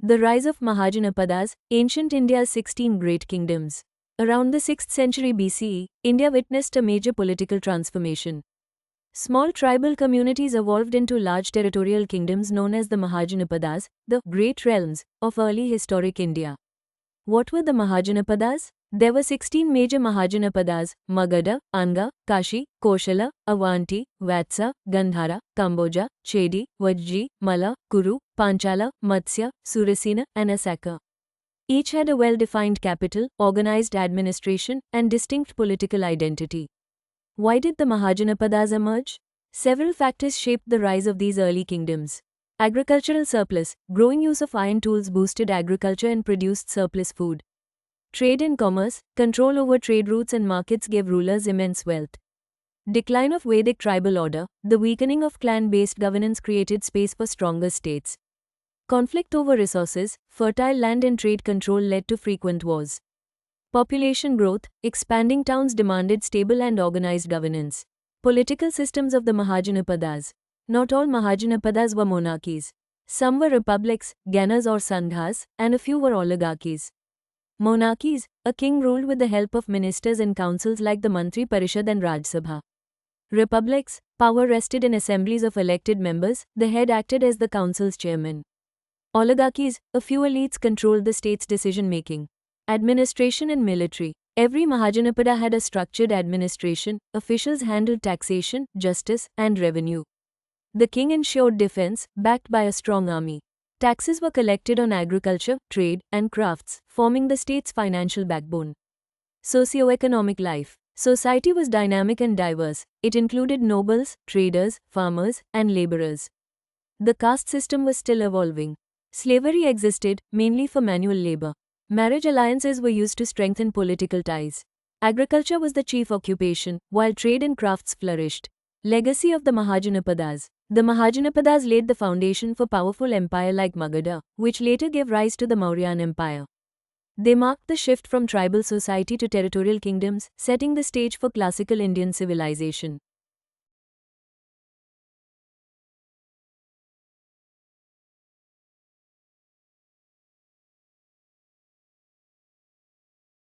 The rise of Mahajanapadas, ancient India's 16 great kingdoms. Around the 6th century BCE, India witnessed a major political transformation. Small tribal communities evolved into large territorial kingdoms known as the Mahajanapadas, the great realms of early historic India. What were the Mahajanapadas? There were 16 major Mahajanapadas: Magadha, Anga, Kashi, Koshala, Avanti, Vatsa, Gandhara, Kamboja, Chedi, Vajji, Malla, Kuru, Panchala, Matsya, Surasena, and Asaka. Each had a well-defined capital, organized administration, and distinct political identity. Why did the Mahajanapadas emerge? Several factors shaped the rise of these early kingdoms. Agricultural surplus. Growing use of iron tools boosted agriculture and produced surplus food. Trade and commerce. Control over trade routes and markets gave rulers immense wealth. Decline of Vedic tribal order. The weakening of clan-based governance created space for stronger states. Conflict over resources. Fertile land and trade control led to frequent wars. Population growth. Expanding towns demanded stable and organized governance. Political systems of the Mahajanapadas. Not all Mahajanapadas were monarchies. Some were republics, Ganas or Sandhas, and a few were oligarchies. Monarchies. A king ruled with the help of ministers and councils like the Mantri Parishad and Raj Sabha. Republics. Power rested in assemblies of elected members, the head acted as the council's chairman. Oligarchies. A few elites controlled the state's decision-making. Administration and military. Every Mahajanapada had a structured administration, officials handled taxation, justice, and revenue. The king ensured defense, backed by a strong army. Taxes were collected on agriculture, trade, and crafts, forming the state's financial backbone. Socio-economic life. Society was dynamic and diverse. It included nobles, traders, farmers, and laborers. The caste system was still evolving. Slavery existed, mainly for manual labor. Marriage alliances were used to strengthen political ties. Agriculture was the chief occupation, while trade and crafts flourished. Legacy of the Mahajanapadas. The Mahajanapadas laid the foundation for powerful empire like Magadha, which later gave rise to the Mauryan Empire. They marked the shift from tribal society to territorial kingdoms, setting the stage for classical Indian civilization.